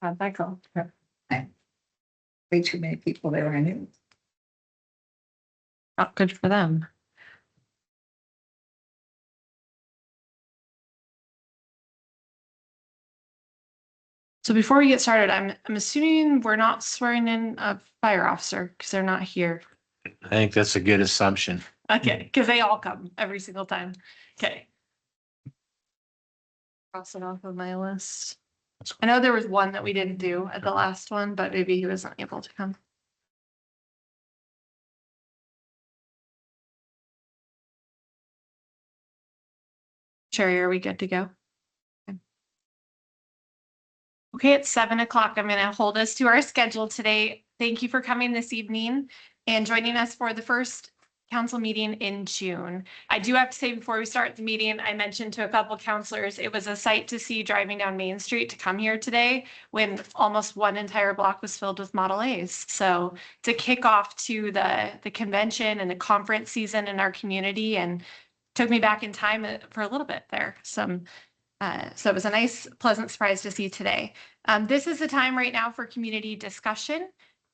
How'd that go? Way too many people there, I knew. Not good for them. So before we get started, I'm assuming we're not swearing in a fire officer because they're not here. I think that's a good assumption. Okay, because they all come every single time. Okay. Cross it off of my list. I know there was one that we didn't do at the last one, but maybe he wasn't able to come. Sherry, are we good to go? Okay, it's 7 o'clock. I'm going to hold us to our schedule today. Thank you for coming this evening and joining us for the first council meeting in June. I do have to say before we start the meeting, I mentioned to a couple councilors, it was a sight to see driving down Main Street to come here today when almost one entire block was filled with Model A's. So to kick off to the convention and the conference season in our community, and took me back in time for a little bit there. So it was a nice, pleasant surprise to see today. This is the time right now for community discussion.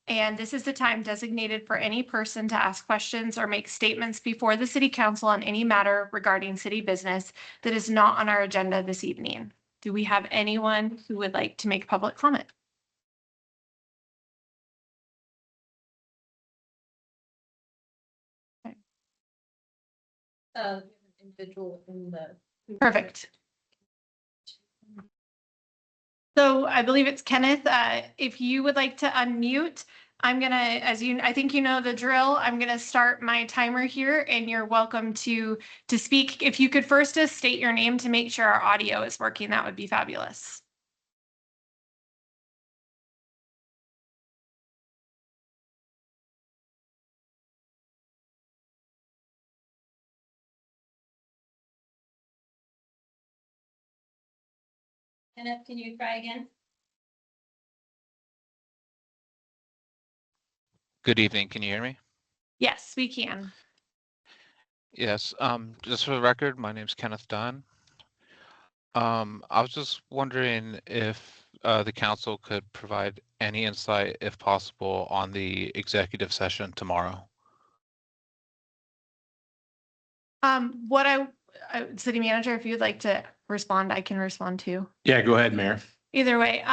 And this is the time designated for any person to ask questions or make statements before the city council on any matter regarding city business that is not on our agenda this evening. Do we have anyone who would like to make public comment? Okay. Individual in the. Perfect. So I believe it's Kenneth. If you would like to unmute, I'm gonna, I think you know the drill. I'm gonna start my timer here, and you're welcome to speak. If you could first just state your name to make sure our audio is working, that would be fabulous. Kenneth, can you try again? Good evening. Can you hear me? Yes, we can. Yes. Just for the record, my name is Kenneth Dunn. I was just wondering if the council could provide any insight, if possible, on the executive session tomorrow. City manager, if you'd like to respond, I can respond too. Yeah, go ahead, Mayor. Either way,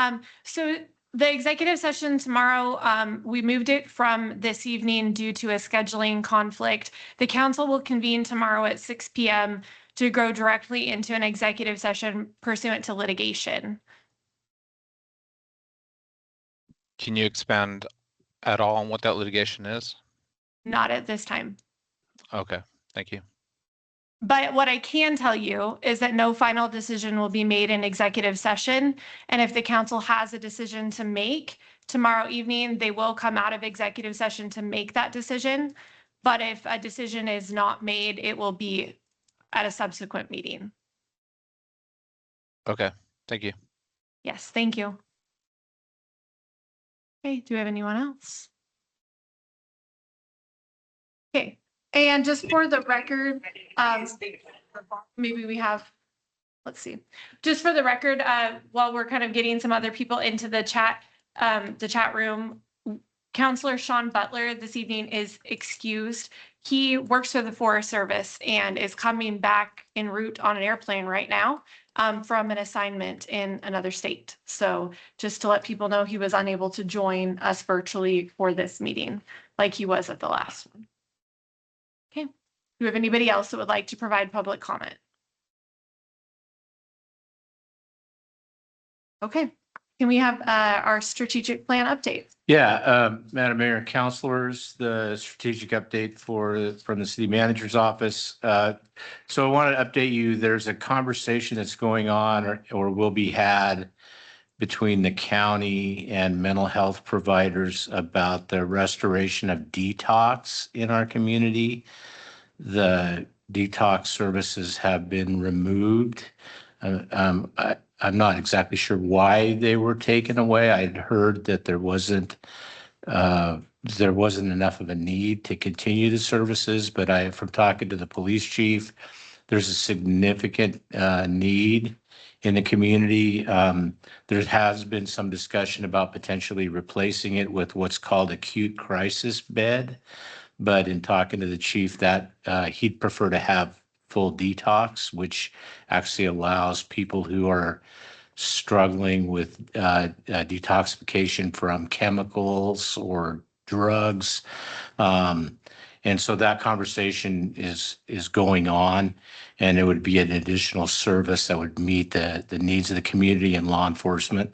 so the executive session tomorrow, we moved it from this evening due to a scheduling conflict. The council will convene tomorrow at 6 p.m. to go directly into an executive session pursuant to litigation. Can you expand at all on what that litigation is? Not at this time. Okay, thank you. But what I can tell you is that no final decision will be made in executive session. And if the council has a decision to make tomorrow evening, they will come out of executive session to make that decision. But if a decision is not made, it will be at a subsequent meeting. Okay, thank you. Yes, thank you. Okay, do we have anyone else? Okay. And just for the record, maybe we have, let's see, just for the record, while we're kind of getting some other people into the chat room, Councilor Sean Butler this evening is excused. He works for the Forest Service and is coming back en route on an airplane right now from an assignment in another state. So just to let people know, he was unable to join us virtually for this meeting like he was at the last one. Okay. Do we have anybody else that would like to provide public comment? Okay. Can we have our strategic plan update? Yeah, Madam Mayor and councilors, the strategic update from the city manager's office. So I wanted to update you, there's a conversation that's going on or will be had between the county and mental health providers about the restoration of detox in our community. The detox services have been removed. I'm not exactly sure why they were taken away. I'd heard that there wasn't enough of a need to continue the services, but from talking to the police chief, there's a significant need in the community. There has been some discussion about potentially replacing it with what's called acute crisis bed. But in talking to the chief, that he'd prefer to have full detox, which actually allows people who are struggling with detoxification from chemicals or drugs. And so that conversation is going on, and it would be an additional service that would meet the needs of the community and law enforcement.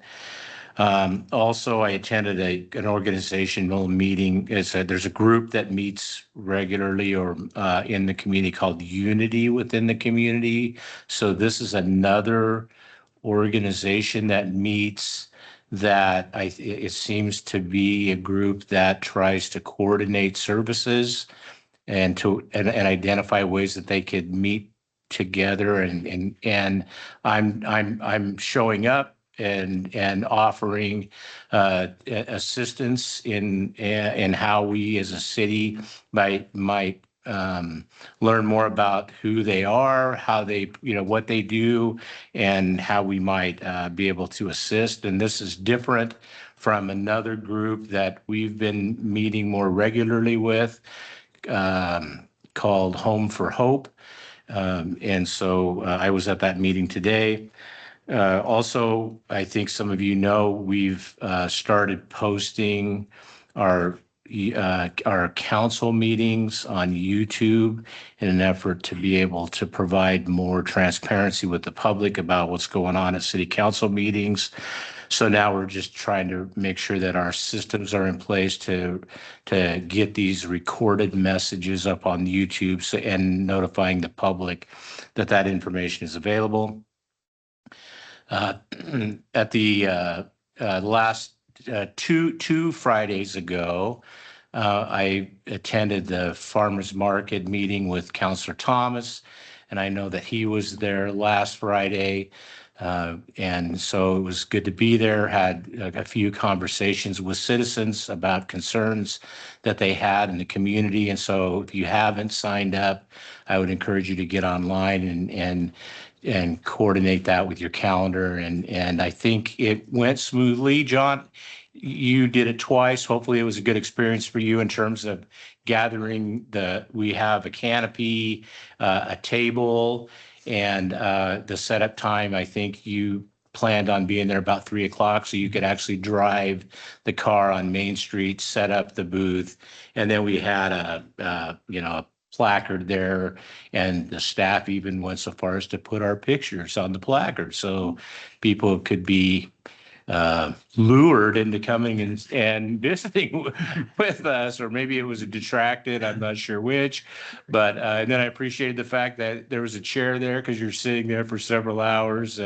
Also, I attended an organizational meeting. There's a group that meets regularly or in the community called Unity within the community. So this is another organization that meets that it seems to be a group that tries to coordinate services and identify ways that they could meet together, and I'm showing up and offering assistance in how we as a city might learn more about who they are, how they, what they do, and how we might be able to assist. And this is different from another group that we've been meeting more regularly with, called Home for Hope. And so I was at that meeting today. Also, I think some of you know, we've started posting our council meetings on YouTube in an effort to be able to provide more transparency with the public about what's going on at city council meetings. So now we're just trying to make sure that our systems are in place to get these recorded messages up on YouTube, and notifying the public that that information is available. At the last two Fridays ago, I attended the farmers market meeting with Councillor Thomas, and I know that he was there last Friday. And so it was good to be there, had a few conversations with citizens about concerns that they had in the community. And so if you haven't signed up, I would encourage you to get online and coordinate that with your calendar. And I think it went smoothly. John, you did it twice. Hopefully it was a good experience for you in terms of gathering we have a canopy, a table, and the setup time. I think you planned on being there about 3:00, so you could actually drive the car on Main Street, set up the booth. And then we had a placard there, and the staff even went so far as to put our pictures on the placard, so people could be lured into coming and visiting with us, or maybe it was a detracted, I'm not sure which. But and then I appreciated the fact that there was a chair there because you're sitting there for several hours.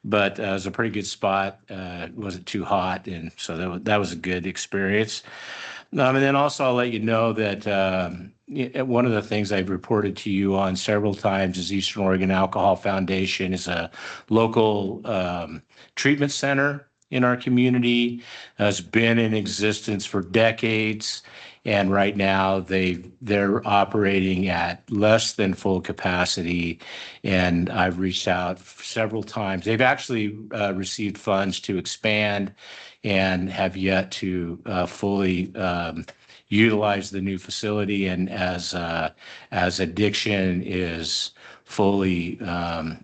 But it was a pretty good spot. It wasn't too hot, and so that was a good experience. And then also I'll let you know that one of the things I've reported to you on several times is Eastern Oregon Alcohol Foundation is a local treatment center in our community. Has been in existence for decades, and right now they're operating at less than full capacity. And I've reached out several times. They've actually received funds to expand and have yet to fully utilize the new facility. And as addiction is fully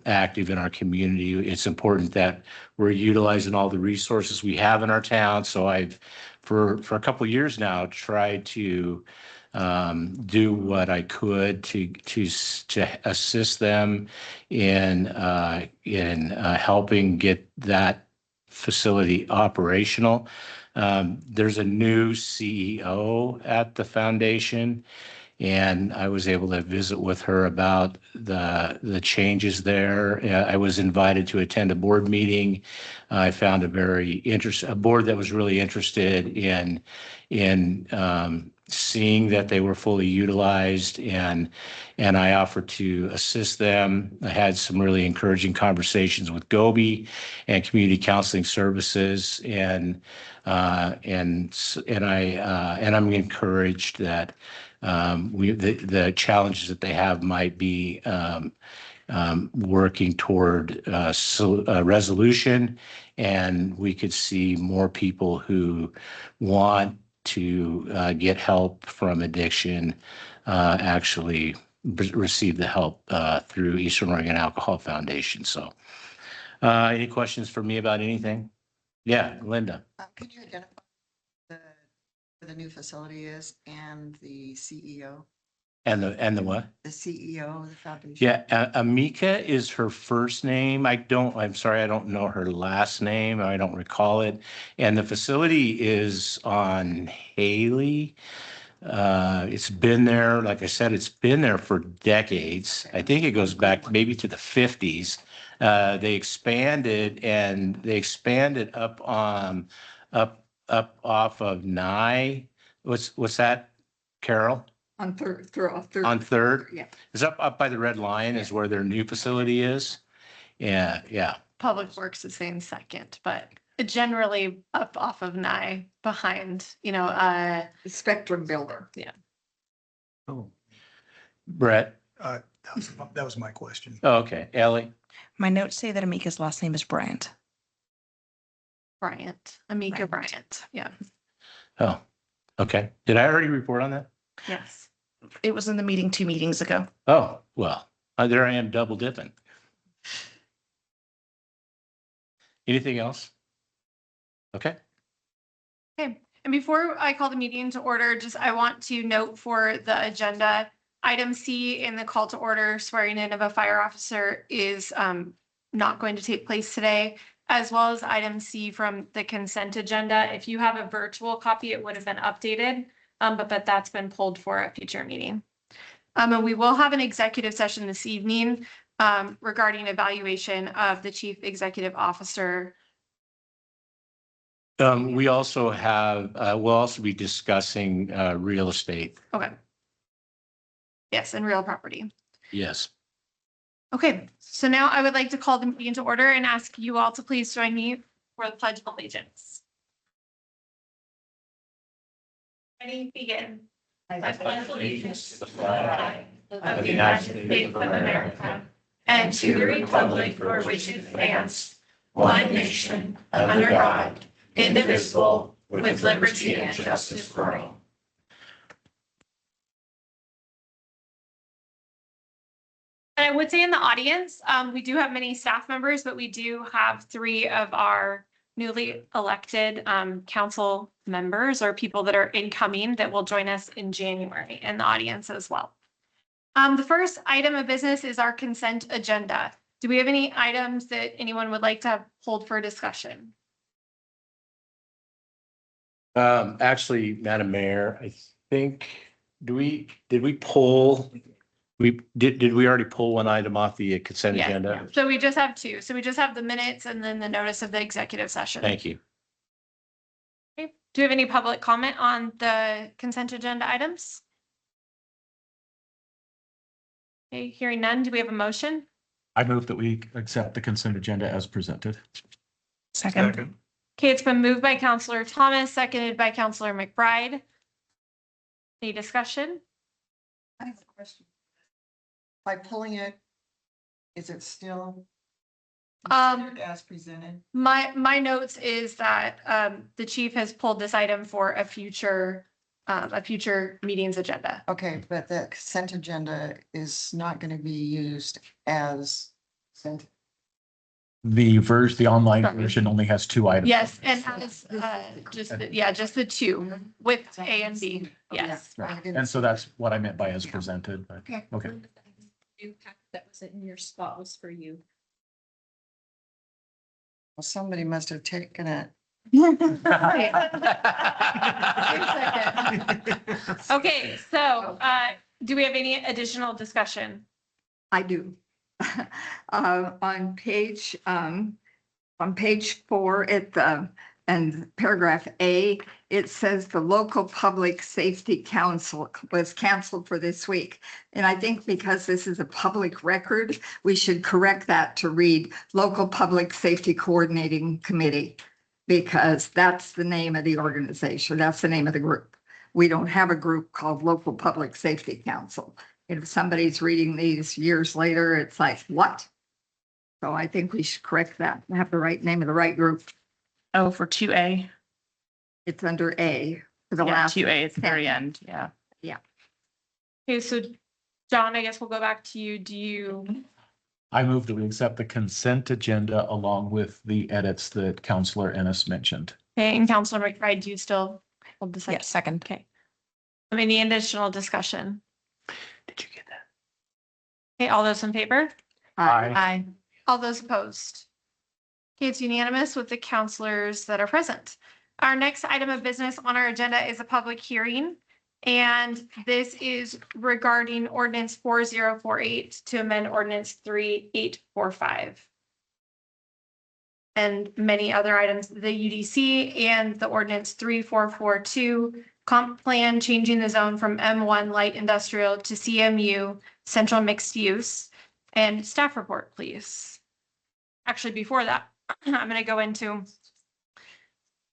active in our community, it's important that we're utilizing all the resources we have in our town. So I've, for a couple of years now, tried to do what I could to assist them in helping get that facility operational. There's a new CEO at the foundation, and I was able to visit with her about the changes there. I was invited to attend a board meeting. I found a board that was really interested in seeing that they were fully utilized, and I offered to assist them. I had some really encouraging conversations with Gobi and Community Counseling Services, and I'm encouraged that the challenges that they have might be working toward resolution, and we could see more people who want to get help from addiction actually receive the help through Eastern Oregon Alcohol Foundation. So any questions for me about anything? Yeah, Linda. Could you identify the, where the new facility is and the CEO? And the what? The CEO of the foundation? Yeah, Amika is her first name. I'm sorry, I don't know her last name. I don't recall it. And the facility is on Haley. It's been there, like I said, it's been there for decades. I think it goes back maybe to the 50s. They expanded up on, up off of Nye. What's that, Carol? On third, On Third? Yeah. It's up by the Red Lion is where their new facility is. Yeah, yeah. Public Works is saying second, but generally up off of Nye behind, The Spectrum Builder. Oh, Brett? that was my question. Oh, okay. Ellie? My notes say that Amika's last name is Bryant. Amika Bryant. Yeah. Oh, okay. Did I already report on that? Yes. It was in the meeting 2 meetings ago. Oh, well, there I am double dipping. Anything else? Okay. Okay. And before I call the meeting to order, I want to note for the agenda, item C in the call to order, swearing in of a fire officer is not going to take place today, as well as item C from the consent agenda. If you have a virtual copy, it would have been updated, but that's been pulled for a future meeting. And we will have an executive session this evening regarding evaluation of the chief executive officer. We also have, we'll also be discussing real estate. Okay. Yes, and real property. Yes. Okay, so now I would like to call the meeting to order and ask you all to please join me for the Pledge of Allegiance. Ready, begin. I pledge allegiance to the flag of the United States of America and to the republic for which it stands, one nation, under God, indivisible, with liberty and justice for all. And I would say in the audience, we do have many staff members, but we do have 3 of our newly elected council members or people that are incoming that will join us in January in the audience as well. The first item of business is our consent agenda. Do we have any items that anyone would like to hold for discussion? Actually, Madam Mayor, I think, did we pull? Did we already pull one item off the consent Yeah. agenda? So we just have 2. So we just have the minutes and then the notice of the executive session. Thank you. Okay. Do you have any public comment on the consent agenda items? Okay, hearing none, do we have a motion? I move that we accept the consent agenda as presented. Second. Okay, it's been moved by Counselor Thomas, seconded by Counselor McBride. Any discussion? I have a question. By pulling it, is it still considered as presented? My notes is that the chief has pulled this item for a future meetings agenda. Okay, but the consent agenda is not going to be used as sent. The online Sorry. version only has 2 items. Yes, and has just the 2 with A and B. Yes. Right. And so that's what I meant by as presented. but- Okay. Okay. New pack that was in your spot was for you. Well, somebody must have taken it. Okay, so do we have any additional discussion? I do. On page 4 and paragraph A, it says the local public safety council was canceled for this week. And I think because this is a public record, we should correct that to read local public safety coordinating committee, because that's the name of the organization. That's the name of the group. we don't have a group called Local Public Safety Council. If somebody's reading these years later, it's like, what? So I think we should correct that and have the right name of the right group. Oh, for 2A. It's under A for the Yeah, last. 2A at the very sentence. end. Yeah. Okay, so John, I guess we'll go back to you. Do you, I move that we accept the consent agenda along with the edits that Counselor Ennis mentioned. okay, and Counselor McBride, do you still hold the second? Yes, second. Okay. Any additional discussion? Did you get that? Okay, all those in favor? Aye. Aye. All those opposed? Okay, it's unanimous with the counselors that are present. Our next item of business on our agenda is a public hearing. And this is regarding ordinance 4048 to amend ordinance 3845. And many other items, the UDC and the ordinance 3442 comp plan, changing the zone from M1 light industrial to CMU central mixed use. And staff report, please. Actually, before that, I'm going to go into,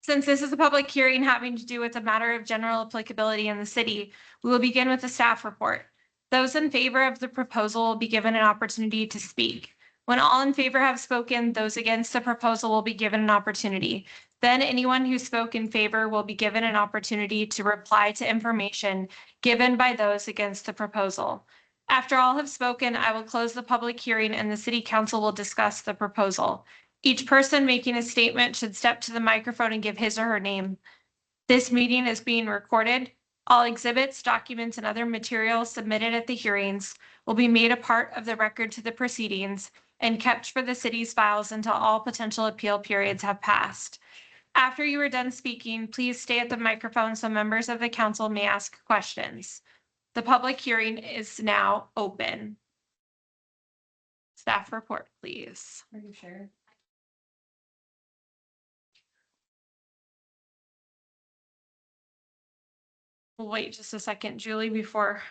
since this is a public hearing having to do with a matter of general applicability in the city, we will begin with the staff report. Those in favor of the proposal will be given an opportunity to speak. When all in favor have spoken, those against the proposal will be given an opportunity. Then anyone who spoke in favor will be given an opportunity to reply to information given by those against the proposal. After all have spoken, I will close the public hearing and the city council will discuss the proposal. Each person making a statement should step to the microphone and give his or her name. This meeting is being recorded. All exhibits, documents, and other materials submitted at the hearings will be made a part of the record to the proceedings and kept for the city's files until all potential appeal periods have passed. After you are done speaking, please stay at the microphone so members of the council may ask questions. The public hearing is now open. Staff report, please. Are you sure? We'll wait just a second, Julie, before.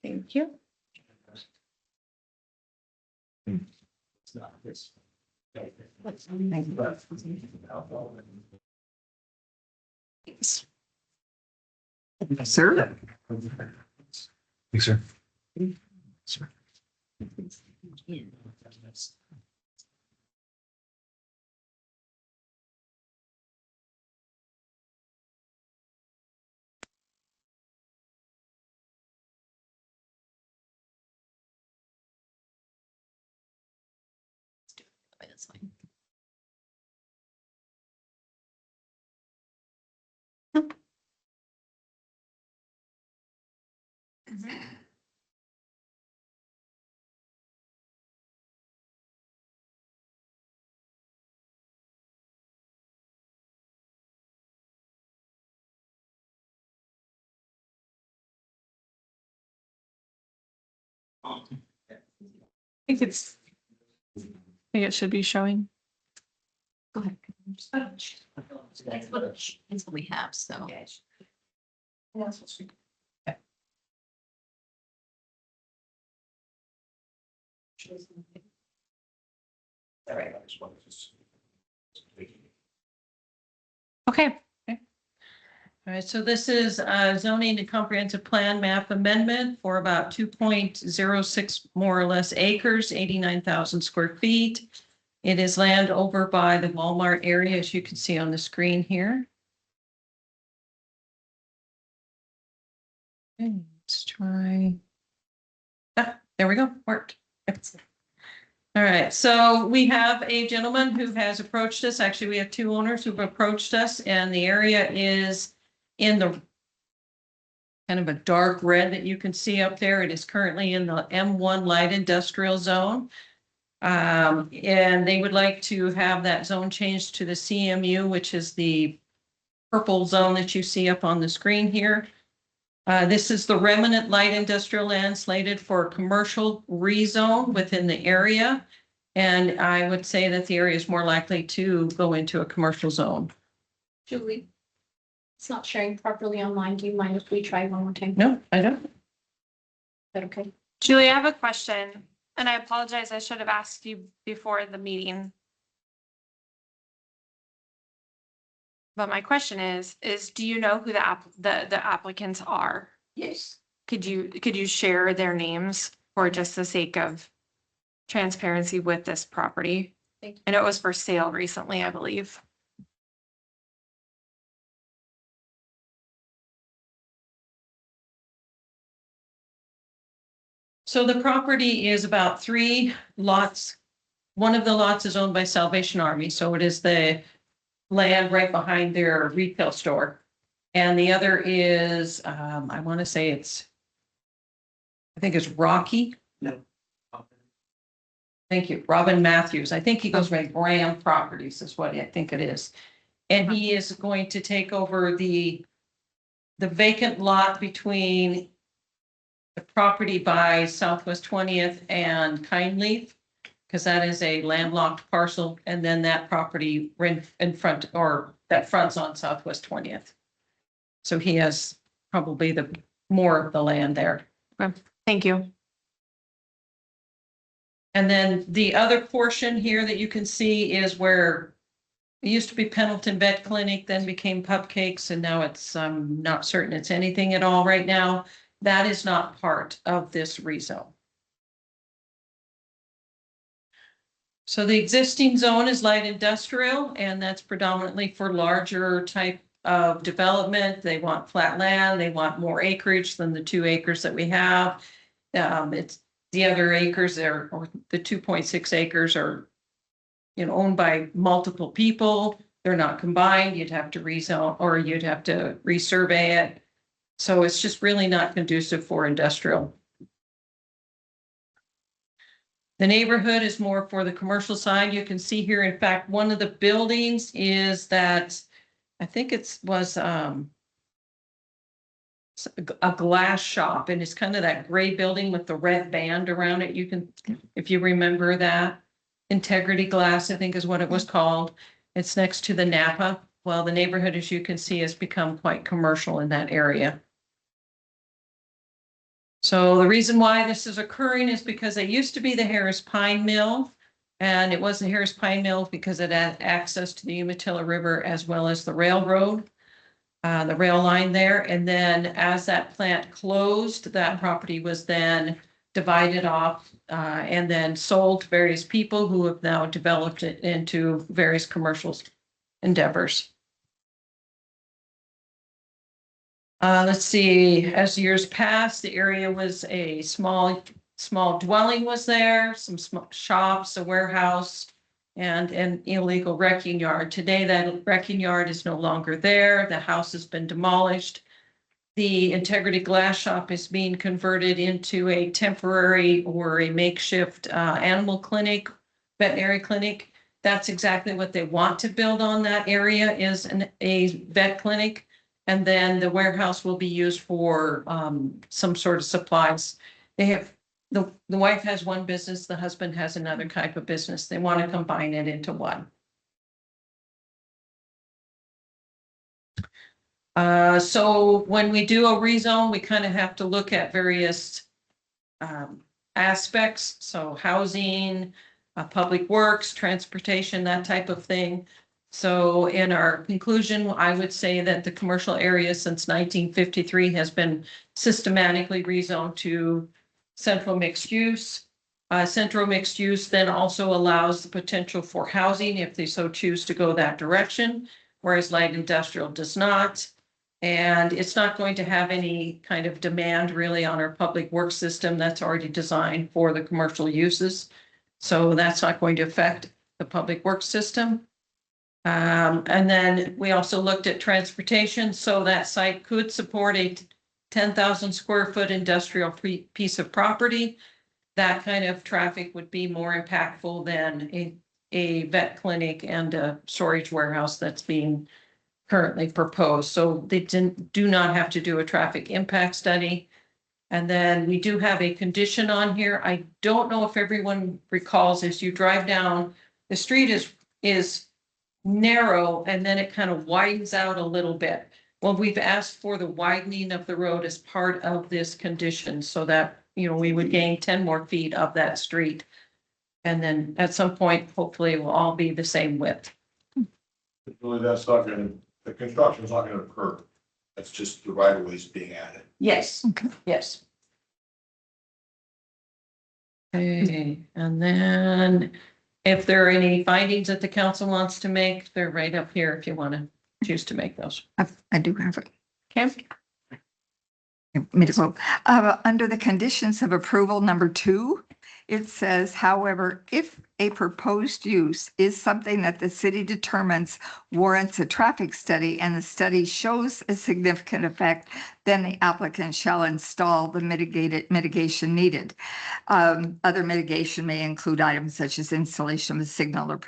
Thank you. Sir? Thanks, sir. That's fine. I think it should be showing. Go ahead. That's what we have, so. Okay. All right, so this is zoning and comprehensive plan map amendment for about 2.06 more or less acres, 89,000 square feet. It is land over by the Walmart area, as you can see on the screen here. Okay, let's try. Ah, there we go, worked. All right, so we have a gentleman who has approached us. Actually, we have two owners who've approached us, and the area is in the kind of a dark red that you can see up there. It is currently in the M1 light industrial zone. And they would like to have that zone changed to the CMU, which is the purple zone that you see up on the screen here. This is the remnant light industrial land slated for commercial rezone within the area. And I would say that the area is more likely to go into a commercial zone. Julie, it's not sharing properly online. Do you mind if we try one more time? Is No, I don't. that okay? Julie, I have a question, and I apologize. I should have asked you before the meeting. But my question is do you know who the applicants are? Yes. Could you share their names for just the sake of transparency with this property? Thank you. I know it was for sale recently, I believe. So the property is about 3 lots. One of the lots is owned by Salvation Army, so it is the land right behind their retail store. And the other is, I want to say I think it's Rocky. No. Thank you, Robin Matthews. I think he goes by Graham Properties is what I think it is. And he is going to take over the vacant lot between the property by Southwest 20th and Kindleaf, because that is a landlocked parcel, and then that property in front, or that fronts on Southwest 20th. So he has probably the more of the land there. Thank you. And then the other portion here that you can see is where it used to be Pendleton Vet Clinic, then became Pupcakes, and now it's, I'm not certain it's anything at all right now. That is not part of this rezone. So the existing zone is light industrial, and that's predominantly for larger type of development. They want flat land, they want more acreage than the 2 acres that we have. It's the other acres there, or the 2.6 acres are, owned by multiple people. They're not combined. You'd have to rezone, or you'd have to resurvey it. So it's just really not conducive for industrial. The neighborhood is more for the commercial side. You can see here, in fact, one of the buildings is that, I think was a glass shop, and it's kind of that gray building with the red band around it. You can, if you remember that, Integrity Glass, I think is what it was called. It's next to the Napa. Well, the neighborhood, as you can see, has become quite commercial in that area. So the reason why this is occurring is because it used to be the Harris Pine Mill, and it was the Harris Pine Mill because it had access to the Umatilla River as well as the railroad, the rail line there. And then as that plant closed, that property was then divided off and then sold to various people who have now developed it into various commercial endeavors. Let's see, as years passed, the area was a small dwelling was there, some small shops, a warehouse, and an illegal wrecking yard. Today, that wrecking yard is no longer there. The house has been demolished. The Integrity Glass Shop is being converted into a temporary or a makeshift animal clinic, veterinary clinic. That's exactly what they want to build on that area, is a vet clinic. And then the warehouse will be used for some sort of supplies. They have, the wife has one business, the husband has another type of business. They want to combine it into one. So when we do a rezone, we kind of have to look at various aspects. So housing, public works, transportation, that type of thing. So in our conclusion, I would say that the commercial area since 1953 has been systematically rezoned to central mixed use. Central mixed use then also allows the potential for housing if they so choose to go that direction, whereas light industrial does not. And it's not going to have any kind of demand really on our public works system that's already designed for the commercial uses. So that's not going to affect the public works system. And then we also looked at transportation. So that site could support a 10,000 square foot industrial piece of property. That kind of traffic would be more impactful than a vet clinic and a storage warehouse that's being currently proposed. So they do not have to do a traffic impact study. And then we do have a condition on here. I don't know if everyone recalls, as you drive down, the street is narrow and then it kind of widens out a little bit. Well, we've asked for the widening of the road as part of this condition so that we would gain 10 more feet of that street. And then at some point, hopefully it will all be the same width. Really, that's not gonna, the construction's not gonna occur. That's just the right of ways being added. Yes, Okay. yes. Okay, and then if there are any findings that the council wants to make, they're right up here if you want to choose to make those. I do have it. Okay. Under the conditions of approval, number 2, it says, however, if a proposed use is something that the city determines warrants a traffic study and the study shows a significant effect, then the applicant shall install the mitigation needed. Other mitigation may include items such as installation of a signal or,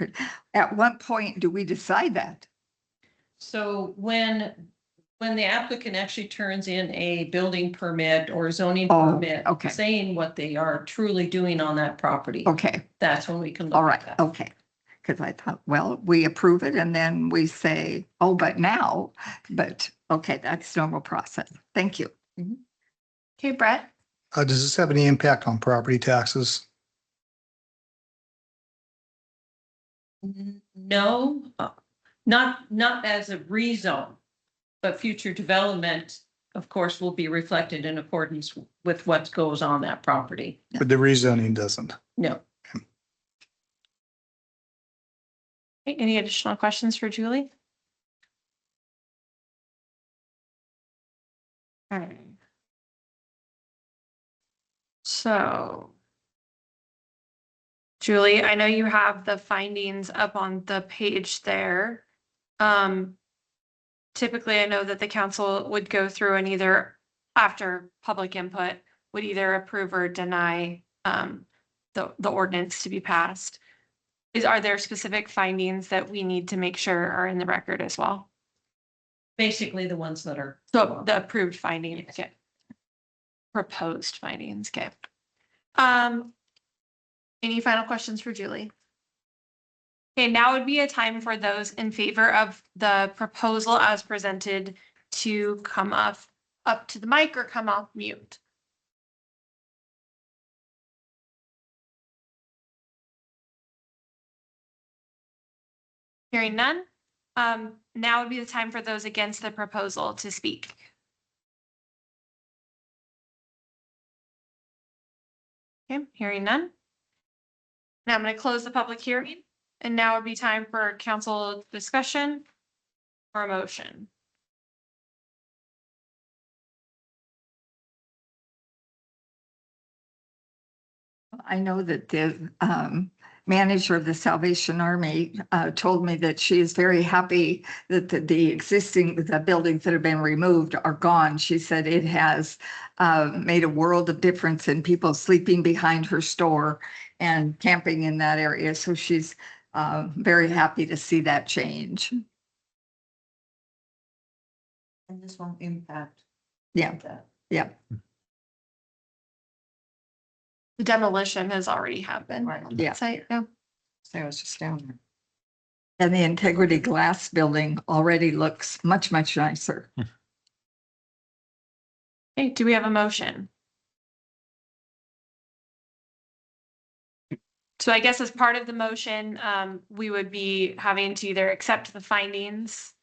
at what point do we decide that? So when the applicant actually turns in a building permit or zoning Oh, permit, okay. saying what they are truly doing on that property, Okay, that's when we can look all at right, that. okay. Because I thought, well, we approve it and then we say, oh, but now, but okay, that's normal process. Thank you. Okay, Brett? Does this have any impact on property taxes? No, not as a rezone, but future development, of course, will be reflected in accordance with what goes on that property. But the rezoning doesn't. No. Okay, any additional questions for Julie? All right. So, Julie, I know you have the findings up on the page there. Typically, I know that the council would go through and either, after public input, would either approve or deny the ordinance to be passed. Are there specific findings that we need to make sure are in the record as well? Basically, the ones that are. So the approved findings, okay. Proposed findings, okay. Any final questions for Julie? Okay, now would be a time for those in favor of the proposal as presented to come up to the mic or come off mute. Hearing none, now would be the time for those against the proposal to speak. Okay, hearing none. Now I'm going to close the public hearing, and now would be time for council discussion or a motion. I know that the manager of the Salvation Army told me that she is very happy that the buildings that have been removed are gone. She said it has made a world of difference in people sleeping behind her store and camping in that area. So she's very happy to see that change. And this won't impact. Yeah, that. yeah. The demolition has already happened. Right. Yeah. Site, yeah. So it's just down there. And the Integrity Glass building already looks much, much nicer. Okay, do we have a motion? So I guess as part of the motion, we would be having to either accept the findings.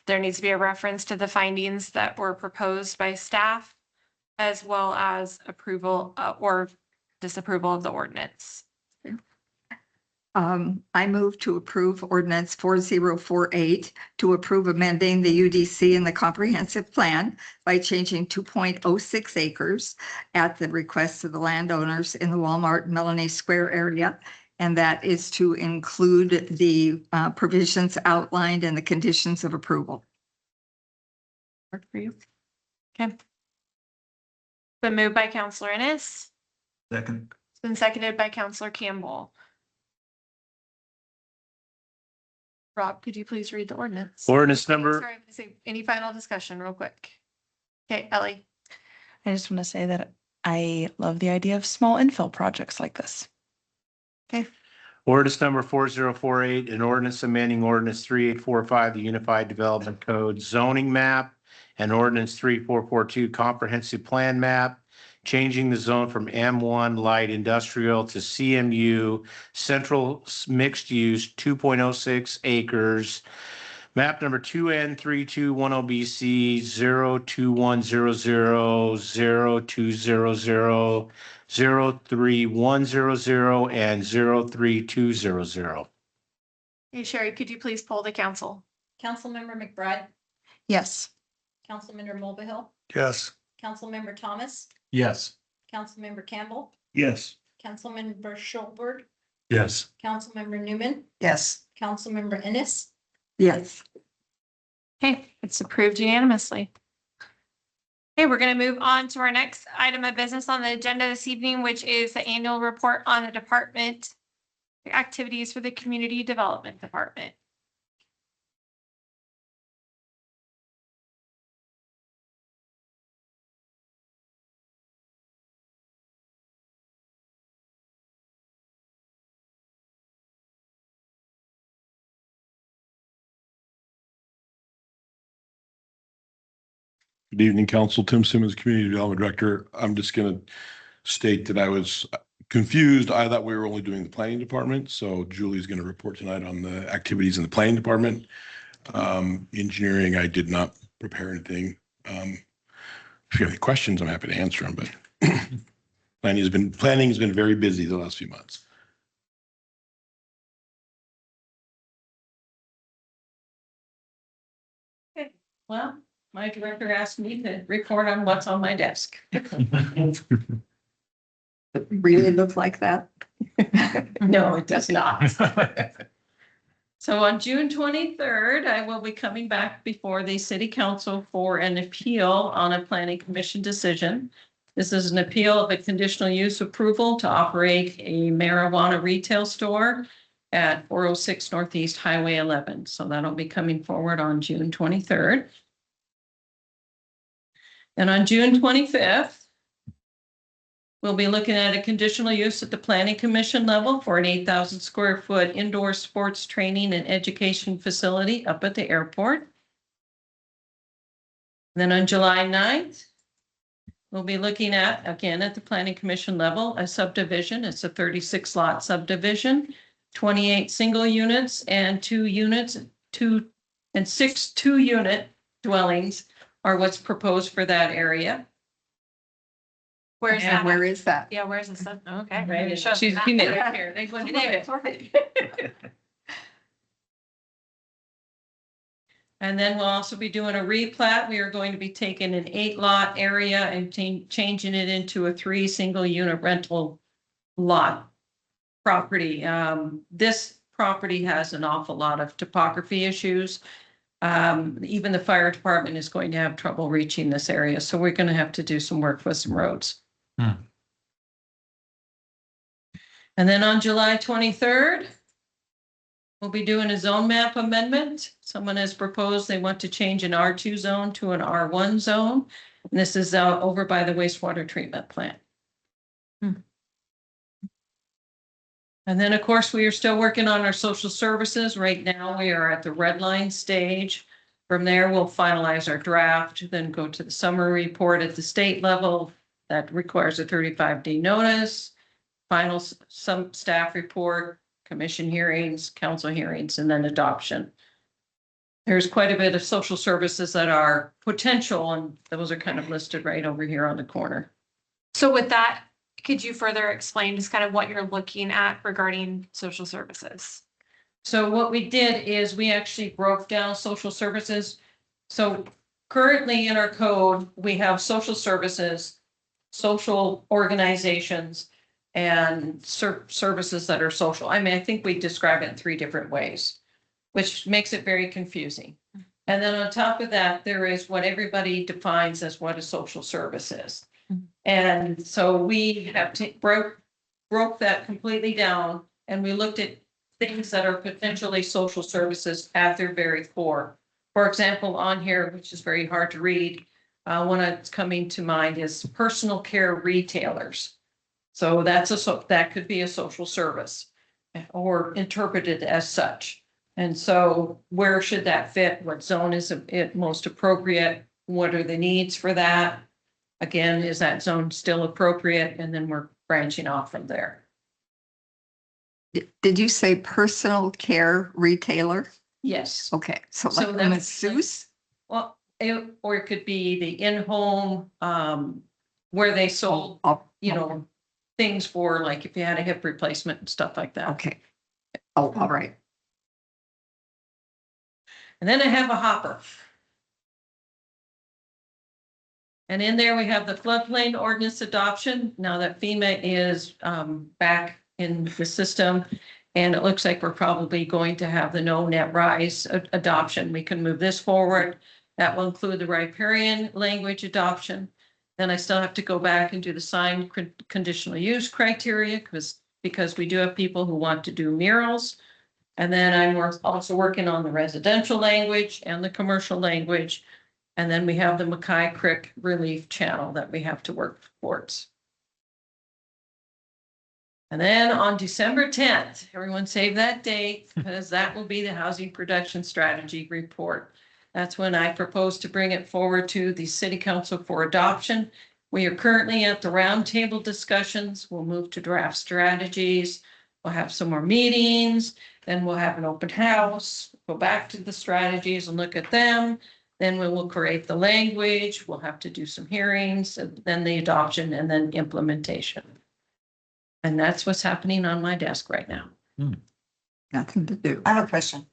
There needs to be a reference to the findings that were proposed by staff, as well as approval or disapproval of the ordinance. I move to approve ordinance 4048 to approve amending the UDC in the comprehensive plan by changing 2.06 acres at the request of the landowners in the Walmart Melanie Square area. And that is to include the provisions outlined in the conditions of approval. Work for you? Okay. Been moved by Counselor Ennis. Second. It's been seconded by Counselor Campbell. Rob, could you please read the ordinance? Ordinance number, Sorry, I'm gonna say, any final discussion real quick? Okay, Ellie. I just want to say that I love the idea of small infill projects like this. Okay, ordinance number 4048, an ordinance amending ordinance 3845, the Unified Development Code zoning map and ordinance 3442 comprehensive plan map, changing the zone from M1 light industrial to CMU central mixed use 2.06 acres. Map number 2N3210BC 02100 0200 03100 and 03200. Hey, Sherry, could you please poll the council? Councilmember McBride, Yes. Councilmember Mulvihill, Yes. Councilmember Thomas, Yes. Councilmember Campbell, Yes. Councilmember Schulberg, Yes. Councilmember Newman, Yes. Councilmember Ennis. Yes. Okay, it's approved unanimously. Okay, we're going to move on to our next item of business on the agenda this evening, which is the annual report on the department activities for the Community Development Department. Good evening, Council. Tim Simmons, Community Development Director. I'm just going to state that I was confused. I thought we were only doing the planning department. So Julie's going to report tonight on the activities in the planning department. Engineering, I did not prepare anything. If you have any questions, I'm happy to answer them, but planning has been very busy the last few months. Well, my director asked me to report on what's on my desk. Really look like that? No, it does not. So on June 23rd, I will be coming back before the city council for an appeal on a planning commission decision. This is an appeal of a conditional use approval to operate a marijuana retail store at 406 Northeast Highway 11. So that'll be coming forward on June 23rd. And on June 25th, we'll be looking at a conditional use at the planning commission level for an 8,000 square foot indoor sports training and education facility up at the airport. Then on July 9th, we'll be looking at, again, at the planning commission level, a subdivision. It's a 36 lot subdivision, 28 single units and 6 2-unit dwellings are what's proposed for that area. Where's And that? where is that? Yeah, where's the stuff? Okay. Right, Show she's, them you that. name it here. They wouldn't name it. And then we'll also be doing a replat. We are going to be taking an 8 lot area and changing it into a 3 single unit rental lot property. This property has an awful lot of topography issues. Even the fire department is going to have trouble reaching this area. So we're going to have to do some work with some roads. And then on July 23rd, we'll be doing a zone map amendment. Someone has proposed they want to change an R2 zone to an R1 zone. And this is over by the wastewater treatment plant. And then, of course, we are still working on our social services. Right now, we are at the red line stage. From there, we'll finalize our draft, then go to the summary report at the state level. That requires a 35-day notice, final some staff report, commission hearings, council hearings, and then adoption. There's quite a bit of social services that are potential, and those are kind of listed right over here on the corner. So with that, could you further explain just kind of what you're looking at regarding social services? So what we did is we actually broke down social services. So currently in our code, we have social services, social organizations, and services that are social. I mean, I think we describe it in 3 different ways, which makes it very confusing. And then on top of that, there is what everybody defines as what a social service is. And so we have broke that completely down, and we looked at things that are potentially social services at their very core. For example, on here, which is very hard to read, one that's coming to mind is personal care retailers. So that could be a social service or interpreted as such. And so where should that fit? What zone is it most appropriate? what are the needs for that? Again, is that zone still appropriate? And then we're branching off from there. Did you say personal care retailer? Yes. Okay, so So like a that's masseuse? Well, or it could be the in-home, where they sold, Oh, things for like if you had a hip replacement and stuff like that. okay. Oh, all right. And then I have a hopper. And in there we have the floodplain ordinance adoption. Now that FEMA is back in the system. And it looks like we're probably going to have the no net rise adoption. We can move this forward. That will include the riparian language adoption. Then I still have to go back and do the signed conditional use criteria because we do have people who want to do murals. And then I'm also working on the residential language and the commercial language. And then we have the Mackay Creek relief channel that we have to work towards. And then on December 10th, everyone save that date because that will be the housing production strategy report. That's when I propose to bring it forward to the city council for adoption. We are currently at the roundtable discussions. We'll move to draft strategies. We'll have some more meetings. Then we'll have an open house, go back to the strategies and look at them. Then we will create the language. We'll have to do some hearings, and then the adoption and then implementation. And that's what's happening on my desk right now. Nothing to do. I have a question.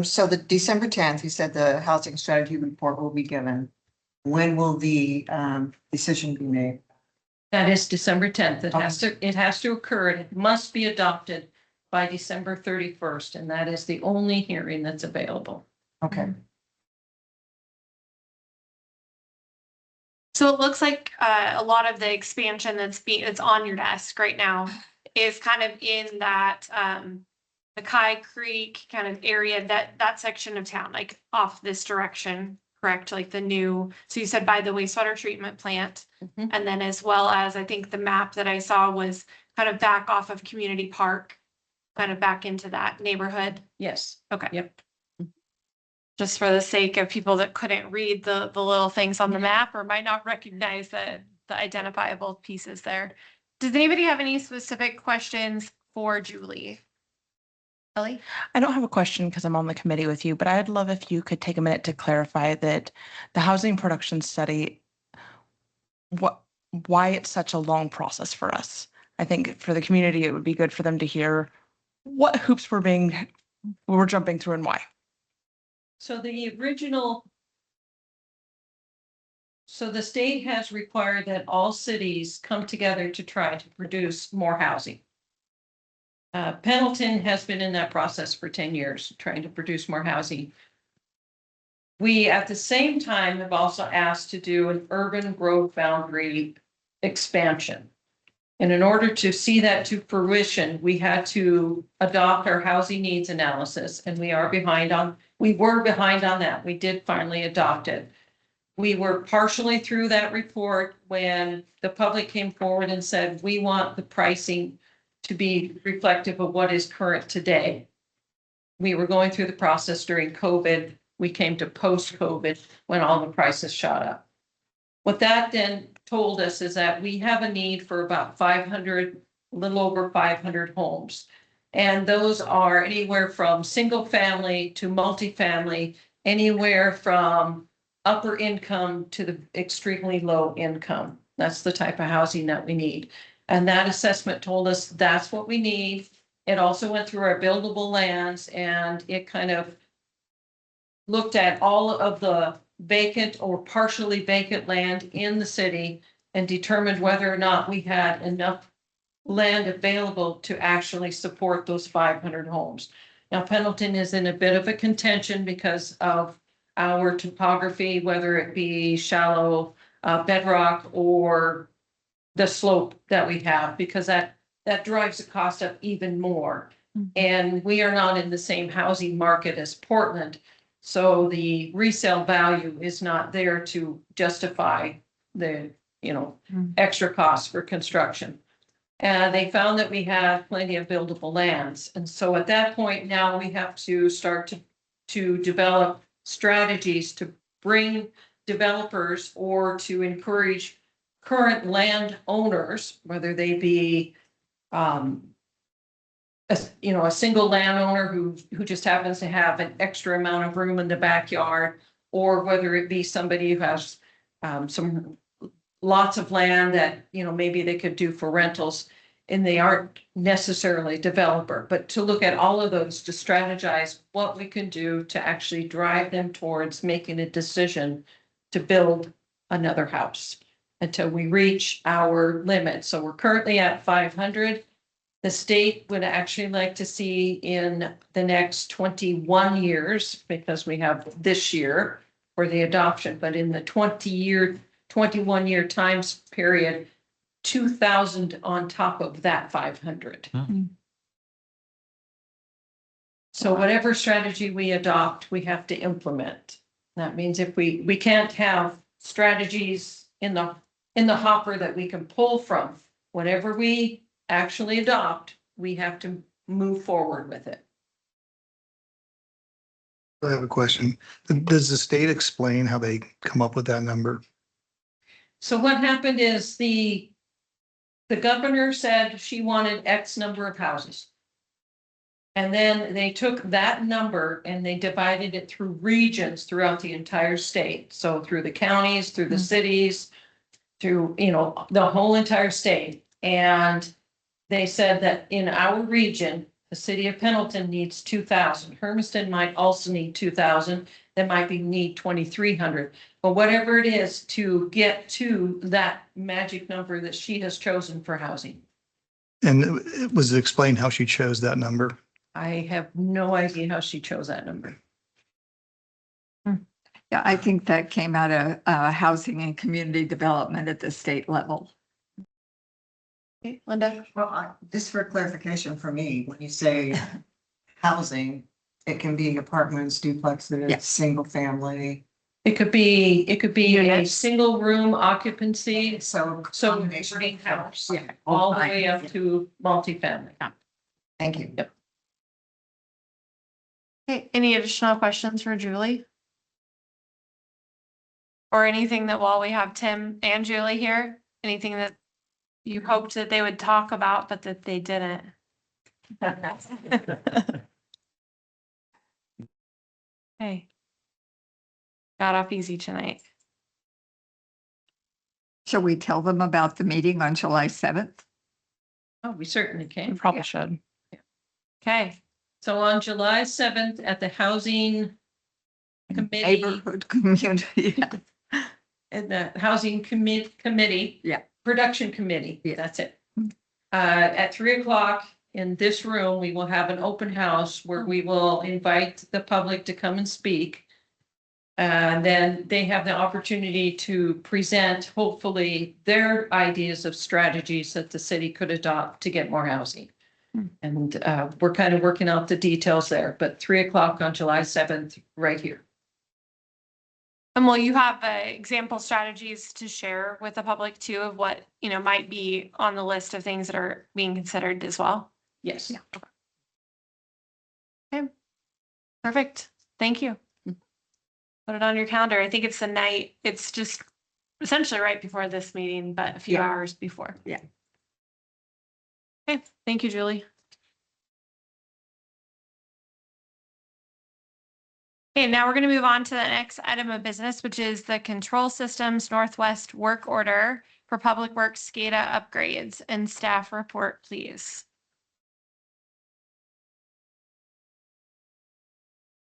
So the December 10th, you said the housing strategy report will be given. When will the decision be made? That is December 10th. It has to occur. It must be adopted by December 31st. And that is the only hearing that's available. Okay. So it looks like a lot of the expansion that's on your desk right now is kind of in that Mackay Creek kind of area, that section of town, like off this direction, correct? Like the new, so you said by the wastewater treatment plant. Mhm. And then as well as I think the map that I saw was kind of back off of Community Park, kind of back into that neighborhood. Yes. Okay. Yep. Just for the sake of people that couldn't read the little things on the map or might not recognize the identifiable pieces there. Does anybody have any specific questions for Julie? Ellie? I don't have a question because I'm on the committee with you, but I'd love if you could take a minute to clarify that the housing production study, why it's such a long process for us. I think for the community, it would be good for them to hear what hoops we're jumping through and why. So the state has required that all cities come together to try to produce more housing. Pendleton has been in that process for 10 years, trying to produce more housing. We, at the same time, have also asked to do an urban growth boundary expansion. And in order to see that to fruition, we had to adopt our housing needs analysis, and we were behind on that. We did finally adopt it. We were partially through that report when the public came forward and said, we want the pricing to be reflective of what is current today. We were going through the process during COVID. We came to post-COVID when all the prices shot up. What that then told us is that we have a need for about 500, a little over 500 homes. And those are anywhere from single family to multifamily, anywhere from upper income to the extremely low income. That's the type of housing that we need. And that assessment told us that's what we need. It also went through our buildable lands and it kind of looked at all of the vacant or partially vacant land in the city and determined whether or not we had enough land available to actually support those 500 homes. Now, Pendleton is in a bit of a contention because of our topography, whether it be shallow bedrock or the slope that we have, because that drives the cost up even more. Mm-hmm. And we are not in the same housing market as Portland. So the resale value is not there to justify the, extra costs for construction. And they found that we had plenty of buildable lands. And so at that point, now we have to start to develop strategies to bring developers or to encourage current landowners, whether they be a single landowner who just happens to have an extra amount of room in the backyard, or whether it be somebody who has some lots of land that, maybe they could do for rentals and they aren't necessarily developer, but to look at all of those, to strategize what we can do to actually drive them towards making a decision to build another house until we reach our limit. So we're currently at 500. The state would actually like to see in the next 21 years, because we have this year for the adoption, but in the 21-year time period, 2,000 on top of that 500. So whatever strategy we adopt, we have to implement. That means if we can't have strategies in the hopper that we can pull from, whatever we actually adopt, we have to move forward with it. I have a question. Does the state explain how they come up with that number? So what happened is the governor said she wanted X number of houses. And then they took that number and they divided it through regions throughout the entire state. So through the counties, through the cities, through, the whole entire state. And they said that in our region, the city of Pendleton needs 2,000. Hermiston might also need 2,000. That might need 2,300. But whatever it is to get to that magic number that she has chosen for housing. And was it explained how she chose that number? I have no idea how she chose that number. Yeah, I think that came out of housing and community development at the state level. Okay, Linda? Well, just for clarification for me, when you say housing, it can be apartments, duplexes, Yes. single family. It could be a Units. single room occupancy, So. so combination of boarding house, Yeah. all the way up to multifamily. Thank you. Yep. Okay, any additional questions for Julie? Or anything that while we have Tim and Julie here, anything that you hoped that they would talk about, but that they didn't? Hey. Got off easy tonight. Shall we tell them about the meeting on July 7th? Oh, we certainly We can. probably should. Okay, So on July 7th at the Housing Committee, Neighborhood community. at the Housing Committee. Yeah. Production Committee, Yeah. that's it. At 3:00 in this room, we will have an open house where we will invite the public to come and speak. And then they have the opportunity to present, hopefully, their ideas of strategies that the city could adopt to get more housing. And we're kind of working out the details there, but 3:00 on July 7th, right here. and will you have example strategies to share with the public too of what, might be on the list of things that are being considered as well? Yes. Yeah. Okay, perfect, thank you. Put it on your calendar. I think it's the night, it's just essentially right before this meeting, but a few Yeah. hours before. Yeah. Okay, thank you, Julie. Okay, now we're going to move on to the next item of business, which is the Control Systems Northwest work order for Public Works SCADA upgrades, and staff report, please.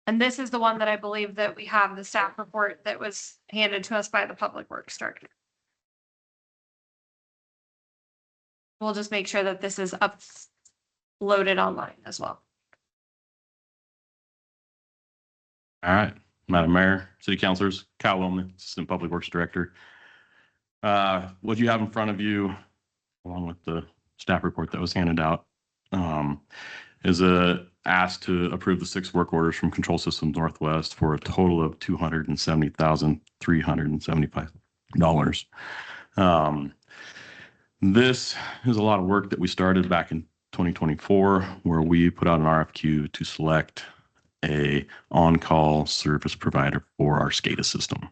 And this is the one that I believe that we have the staff report that was handed to us by the Public Works Director. We'll just make sure that this is uploaded online as well. All right, Madam Mayor, City Councilors, Kyle Wilman, Assistant Public Works Director. What you have in front of you, along with the staff report that was handed out, is a ask to approve the 6 work orders from Control Systems Northwest for a total of $270,375. This is a lot of work that we started back in 2024, where we put out an RFQ to select a on-call service provider for our SCADA system.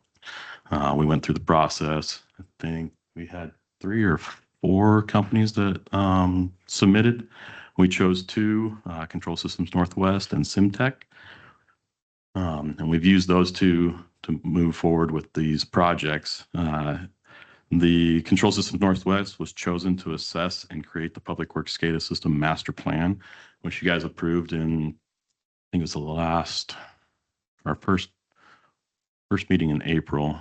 We went through the process. I think we had 3 or 4 companies that submitted. We chose 2, Control Systems Northwest and Simtech. And we've used those 2 to move forward with these projects. The Control Systems Northwest was chosen to assess and create the Public Works SCADA system master plan, which you guys approved in, I think it was our first meeting in April.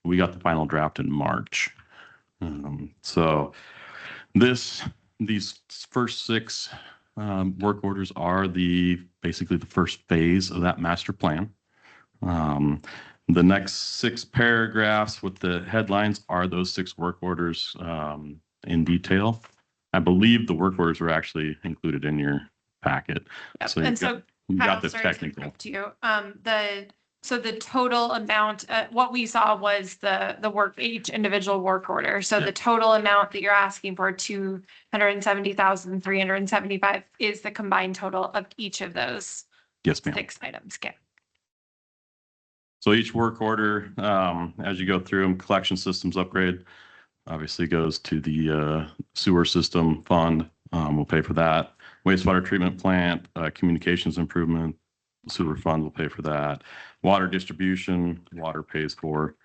We got the final draft in March. So these first 6 work orders are basically the first phase of that master plan. The next 6 paragraphs with the headlines are those 6 work orders in detail. I believe the work orders were actually included in your packet. Yep. So And so you Kyle, got the sorry to technical. interrupt you. So the total amount, what we saw was the work, each individual work order. So Yeah. the total amount that you're asking for, 270,375, is the combined total of each of those Yes, ma'am. 6 items. Okay. So each work order, as you go through them, collection systems upgrade obviously goes to the sewer system fund. We'll pay for that. Wastewater treatment plant, communications improvement, sewer fund will pay for that. Water distribution, water pays for.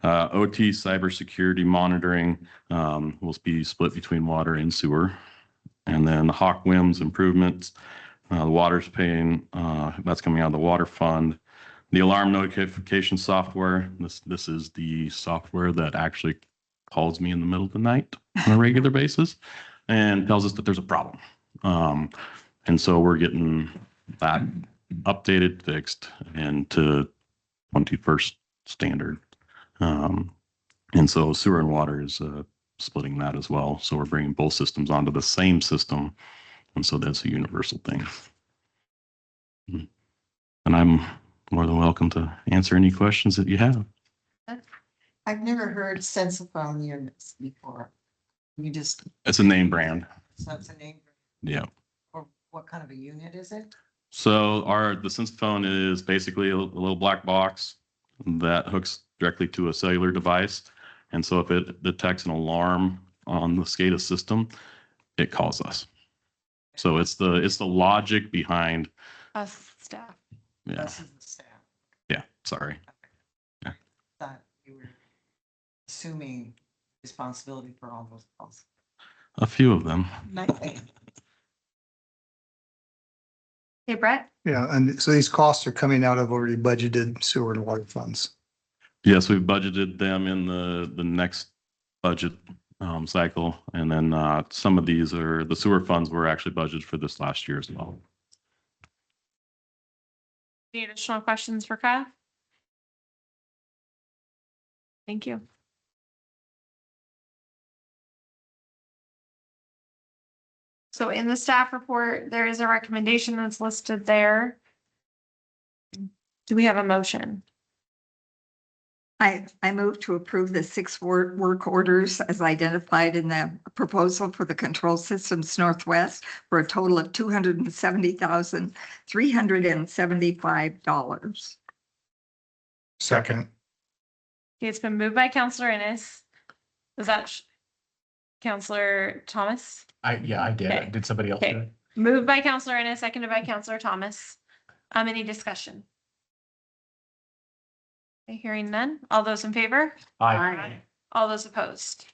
OT cybersecurity monitoring will be split between water and sewer. And then the Hawk WIMS improvements, the water's paying, that's coming out of the water fund. The alarm notification software, this is the software that actually calls me in the middle of the night on a regular basis and tells us that there's a problem. And so we're getting that updated, fixed, and to 21st standard. And so sewer and water is splitting that as well. So we're bringing both systems onto the same system. And so that's a universal thing. And I'm more than welcome to answer any questions that you have. I've never heard sensiphone units before. You just, It's a name brand. so it's a name, Yeah. or what kind of a unit is it? So the sensiphone is basically a little black box that hooks directly to a cellular device. And so if it detects an alarm on the SCADA system, it calls us. So it's the logic behind. Us staff. Yeah. This is the staff. Yeah. Sorry. Thought you were assuming responsibility for all those calls. A few of them. Hey, Brett? Yeah, and so these costs are coming out of already budgeted sewer and water funds. Yes, we've budgeted them in the next budget cycle. And then some of these are the sewer funds were actually budgeted for this last year as well. Any additional questions for Kyle? Thank you. So in the staff report, there is a recommendation that's listed there. Do we have a motion? I move to approve the 6 work orders as identified in the proposal for the Control Systems Northwest for a total of $270,375. Second. Okay, it's been moved by Counselor Ennis. Was that Counselor Thomas? I did. Okay. Did somebody else do Okay. it? Moved by Counselor Ennis, seconded by Counselor Thomas. Any discussion? Okay, hearing none. All those in favor? Aye. All those opposed?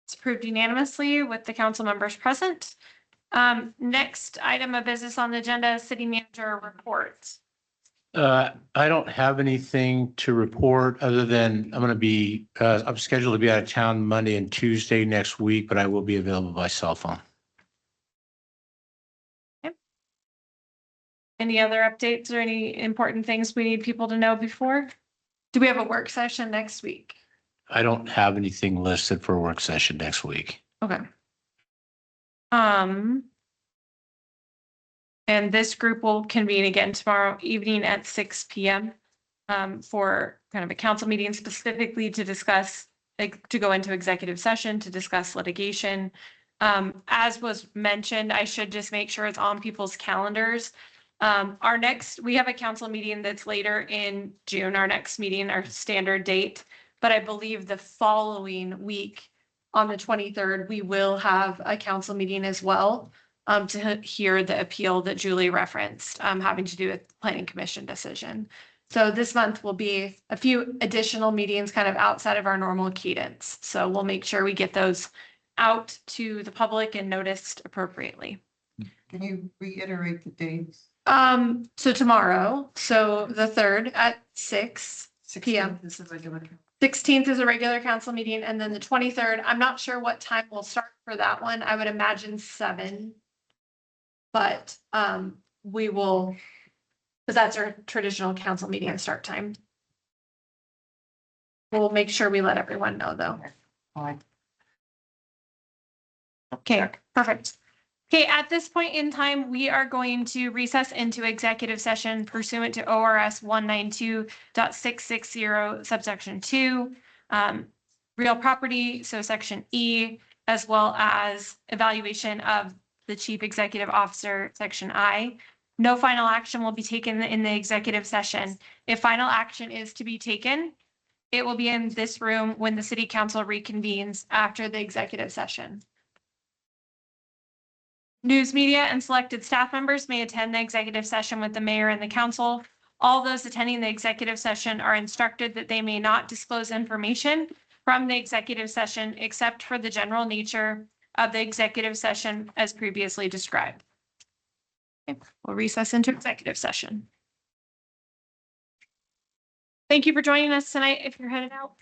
It's approved unanimously with the council members present. Next item of business on the agenda, city manager reports. I don't have anything to report other than I'm scheduled to be out of town Monday and Tuesday next week, but I will be available by cell phone. Any other updates or any important things we need people to know before? Do we have a work session next week? I don't have anything listed for a work session next week. Okay. And this group will convene again tomorrow evening at 6 p.m. For kind of a council meeting specifically to discuss, to go into executive session to discuss litigation. As was mentioned, I should just make sure it's on people's calendars. We have a council meeting that's later in June, our next meeting, our standard date. But I believe the following week, on the 23rd, we will have a council meeting as well to hear the appeal that Julie referenced, having to do with the planning commission decision. So this month will be a few additional meetings kind of outside of our normal cadence. So we'll make sure we get those out to the public and noticed appropriately. Can you reiterate the dates? So tomorrow, so the 3rd at 6 p.m. 16th is the regular. 16th is a regular council meeting, and then the 23rd, I'm not sure what time we'll start for that one. I would imagine 7. But we will, because that's our traditional council meeting start time. We'll make sure we let everyone know though. All right. Okay, perfect. Okay, at this point in time, we are going to recess into executive session pursuant to ORS 192.660 subsection 2, real property, so section E, as well as evaluation of the chief executive officer, section I. No final action will be taken in the executive session. If final action is to be taken, it will be in this room when the city council reconvenes after the executive session. News media and selected staff members may attend the executive session with the mayor and the council. All those attending the executive session are instructed that they may not disclose information from the executive session except for the general nature of the executive session as previously described. Okay, we'll recess into executive session. Thank you for joining us tonight if you're headed out.